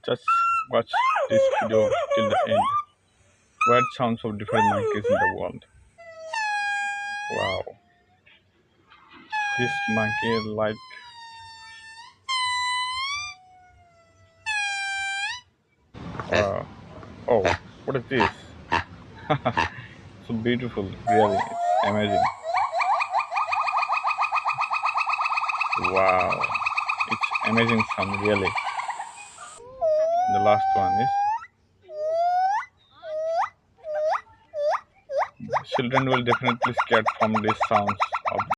Just watch this video till the end. Weird sounds of different monkeys in the world. Wow, this monkey like wow. Oh, what is this? So beautiful, really. It's amazing. Wow, it's amazing sound, really. The last one is children will definitely scared from these sounds of